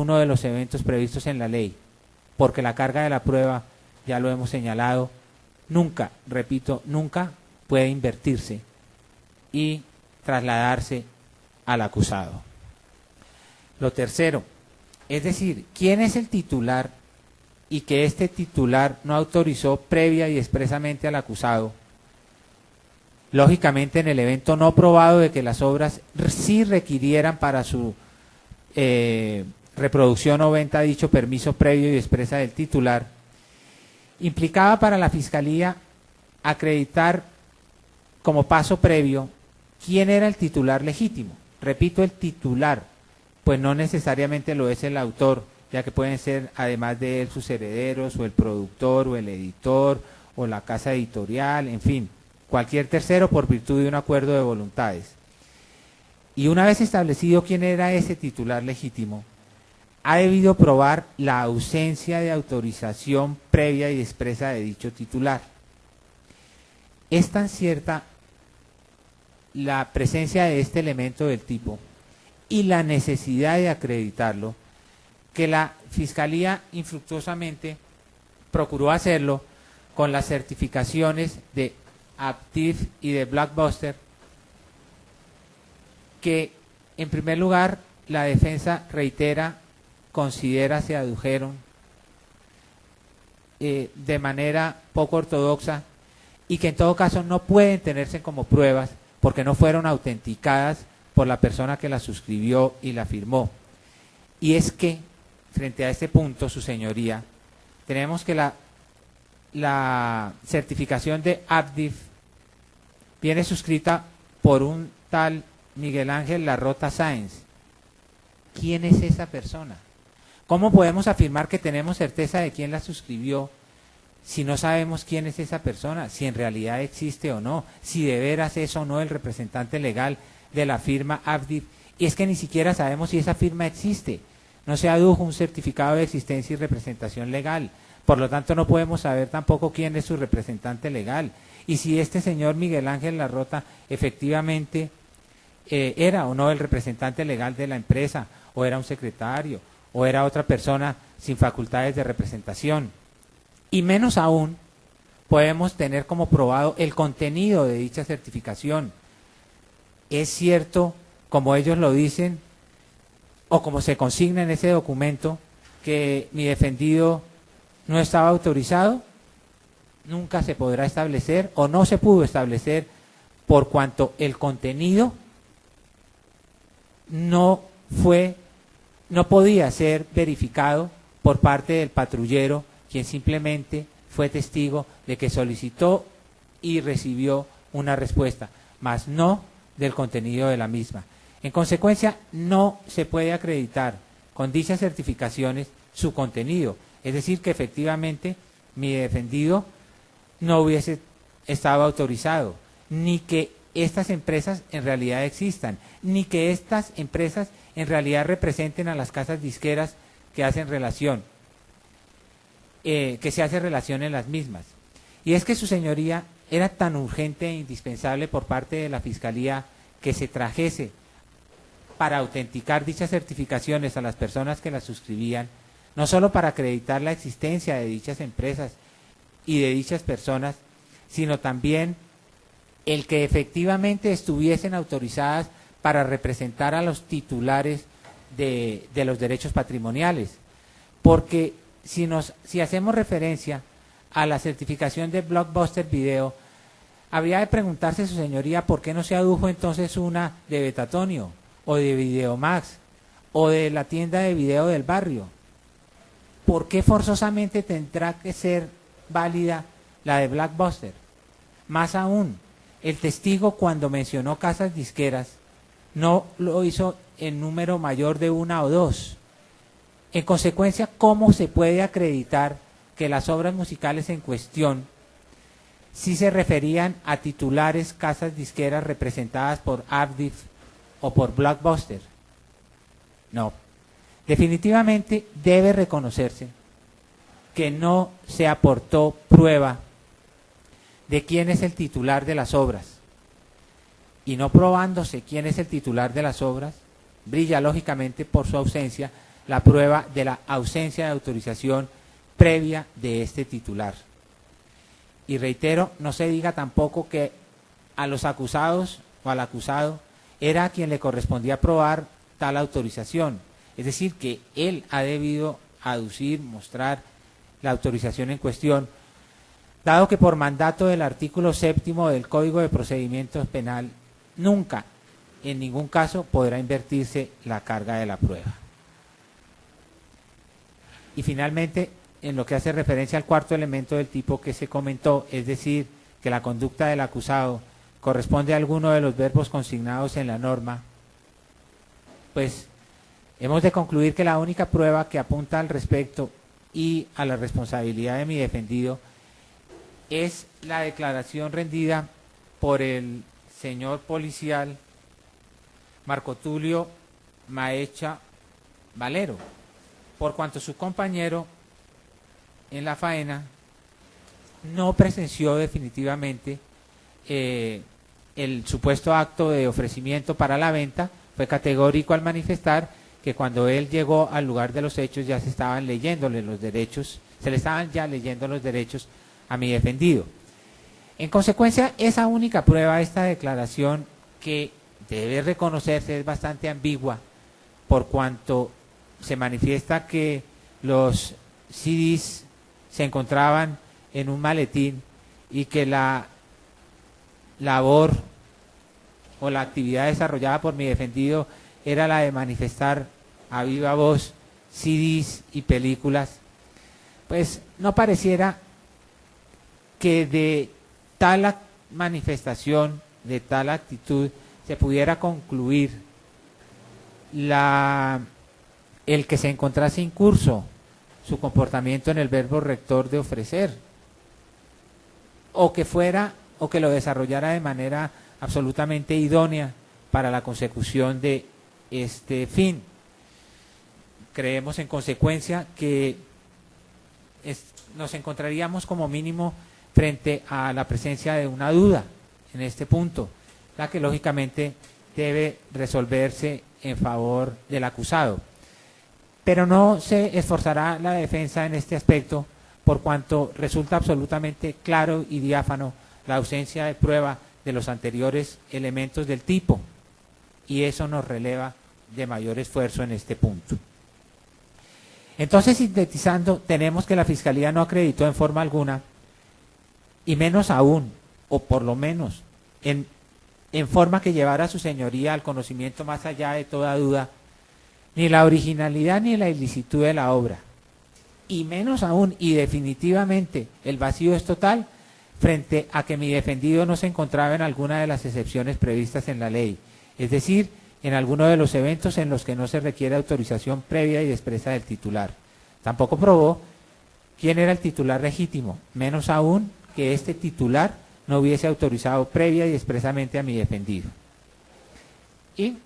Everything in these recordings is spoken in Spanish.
uno de los eventos previstos en la ley, porque la carga de la prueba, ya lo hemos señalado, nunca, repito, nunca puede invertirse y trasladarse al acusado. Lo tercero, es decir, ¿quién es el titular y que este titular no autorizó previa y expresamente al acusado? Lógicamente, en el evento no probado de que las obras sí requirieran para su reproducción o venta dicho permiso previo y expresa del titular, implicaba para la Fiscalía acreditar como paso previo quién era el titular legítimo. Repito, el titular, pues no necesariamente lo es el autor, ya que pueden ser además de él sus herederos o el productor o el editor o la casa editorial, en fin, cualquier tercero por virtud de un acuerdo de voluntades. Y una vez establecido quién era ese titular legítimo, ha debido probar la ausencia de autorización previa y expresa de dicho titular. Es tan cierta la presencia de este elemento del tipo y la necesidad de acreditarlo, que la Fiscalía infructuosamente procuró hacerlo con las certificaciones de Aptiv y de Blockbuster, que en primer lugar la defensa reitera, considera se adujeron de manera poco ortodoxa y que en todo caso no pueden tenerse como pruebas porque no fueron autenticadas por la persona que la suscribió y la firmó. Y es que, frente a este punto, su señoría, tenemos que la certificación de Aptiv viene suscrita por un tal Miguel Ángel Larrota Sáenz. ¿Quién es esa persona? ¿Cómo podemos afirmar que tenemos certeza de quién la suscribió si no sabemos quién es esa persona, si en realidad existe o no, si de veras es o no el representante legal de la firma Aptiv? Y es que ni siquiera sabemos si esa firma existe. No se adujo un certificado de existencia y representación legal. Por lo tanto, no podemos saber tampoco quién es su representante legal. Y si este señor Miguel Ángel Larrota efectivamente era o no el representante legal de la empresa, o era un secretario, o era otra persona sin facultades de representación. Y menos aún podemos tener como probado el contenido de dicha certificación. Es cierto, como ellos lo dicen, o como se consigna en ese documento, que mi defendido no estaba autorizado. Nunca se podrá establecer o no se pudo establecer por cuanto el contenido no podía ser verificado por parte del patrullero, quien simplemente fue testigo de que solicitó y recibió una respuesta, mas no del contenido de la misma. En consecuencia, no se puede acreditar con dichas certificaciones su contenido, es decir, que efectivamente mi defendido no hubiese estado autorizado, ni que estas empresas en realidad existan, ni que estas empresas en realidad representen a las casas disqueras que hacen relación, que se hace relación en las mismas. Y es que su señoría era tan urgente e indispensable por parte de la Fiscalía que se trajese para autenticar dichas certificaciones a las personas que las suscribían, no solo para acreditar la existencia de dichas empresas y de dichas personas, sino también el que efectivamente estuviesen autorizadas para representar a los titulares de los derechos patrimoniales. Porque si hacemos referencia a la certificación de Blockbuster Video, habría de preguntarse su señoría por qué no se adujo entonces una de Betatonio o de Videomax o de la tienda de video del barrio. ¿Por qué forzosamente tendrá que ser válida la de Blockbuster? Más aún, el testigo cuando mencionó casas disqueras no lo hizo en número mayor de una o dos. En consecuencia, ¿cómo se puede acreditar que las obras musicales en cuestión sí se referían a titulares casas disqueras representadas por Aptiv o por Blockbuster? No. Definitivamente debe reconocerse que no se aportó prueba de quién es el titular de las obras. Y no probándose quién es el titular de las obras, brilla lógicamente por su ausencia la prueba de la ausencia de autorización previa de este titular. Y reitero, no se diga tampoco que a los acusados o al acusado era a quien le correspondía probar tal autorización. Es decir, que él ha debido aducir, mostrar la autorización en cuestión, dado que por mandato del artículo 7º del Código de Procedimientos Penal, nunca, en ningún caso, podrá invertirse la carga de la prueba. Y finalmente, en lo que hace referencia al cuarto elemento del tipo que se comentó, es decir, que la conducta del acusado corresponde a alguno de los verbos consignados en la norma, pues hemos de concluir que la única prueba que apunta al respecto y a la responsabilidad de mi defendido es la declaración rendida por el señor policial Marco Tulio Maecha Valero, por cuanto su compañero en la faena no presenció definitivamente el supuesto acto de ofrecimiento para la venta. Fue categórico al manifestar que cuando él llegó al lugar de los hechos ya se estaban leyéndole los derechos, se le estaban ya leyendo los derechos a mi defendido. En consecuencia, esa única prueba, esta declaración, que debe reconocerse es bastante ambigua, por cuanto se manifiesta que los CDs se encontraban en un maletín y que la labor o la actividad desarrollada por mi defendido era la de manifestar a viva voz CDs y películas, pues no pareciera que de tal manifestación, de tal actitud, se pudiera concluir el que se encontrase incurso su comportamiento en el verbo rector de ofrecer, o que lo desarrollara de manera absolutamente idónea para la consecución de este fin. Creemos en consecuencia que nos encontraríamos como mínimo frente a la presencia de una duda en este punto, la que lógicamente debe resolverse en favor del acusado. Pero no se esforzará la defensa en este aspecto, por cuanto resulta absolutamente claro y diáfano la ausencia de prueba de los anteriores elementos del tipo, y eso nos releva de mayor esfuerzo en este punto. Entonces, sintetizando, tenemos que la Fiscalía no acreditó en forma alguna, y menos aún, o por lo menos en forma que llevara a su señoría al conocimiento más allá de toda duda, ni la originalidad ni la ilicitud de la obra, y menos aún y definitivamente el vacío es total frente a que mi defendido no se encontraba en alguna de las excepciones previstas en la ley, es decir, en alguno de los eventos en los que no se requiere autorización previa y expresa del titular. Tampoco probó quién era el titular legítimo, menos aún que este titular no hubiese autorizado previa y expresamente a mi defendido. Y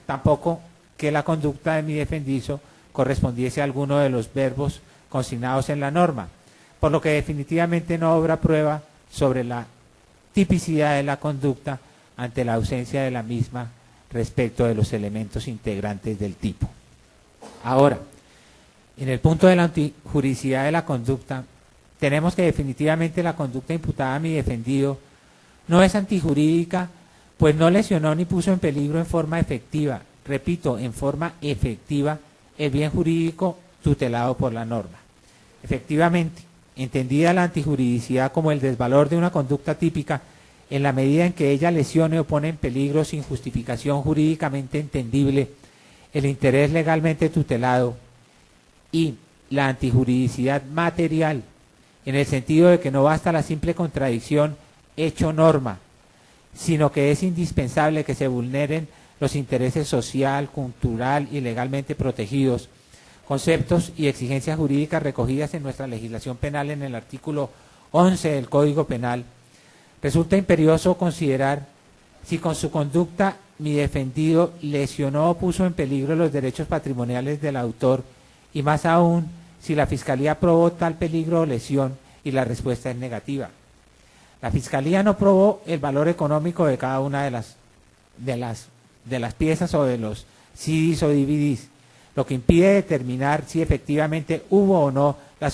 tampoco que la conducta de mi defendido correspondiese a alguno de los verbos consignados en la norma, por lo que definitivamente no habrá prueba sobre la tipicidad de la conducta ante la ausencia de la misma respecto de los elementos integrantes del tipo. Ahora, en el punto de la antijuridicidad de la conducta, tenemos que definitivamente la conducta imputada a mi defendido no es antijurídica, pues no lesionó ni puso en peligro en forma efectiva, repito, en forma efectiva, el bien jurídico tutelado por la norma. Efectivamente, entendida la antijuridicidad como el desvalor de una conducta típica, en la medida en que ella lesione o pone en peligro sin justificación jurídicamente entendible el interés legalmente tutelado, y la antijuridicidad material, en el sentido de que no basta la simple contradicción hecho-norma, sino que es indispensable que se vulneren los intereses social, cultural y legalmente protegidos, conceptos y exigencias jurídicas recogidas en nuestra legislación penal en el artículo 11 del Código Penal. Resulta imperioso considerar si con su conducta mi defendido lesionó o puso en peligro los derechos patrimoniales del autor, y más aún si la Fiscalía probó tal peligro o lesión, y la respuesta es negativa. La Fiscalía no probó el valor económico de cada una de las piezas o de los CDs o DVDs, lo que impide determinar si efectivamente hubo o no la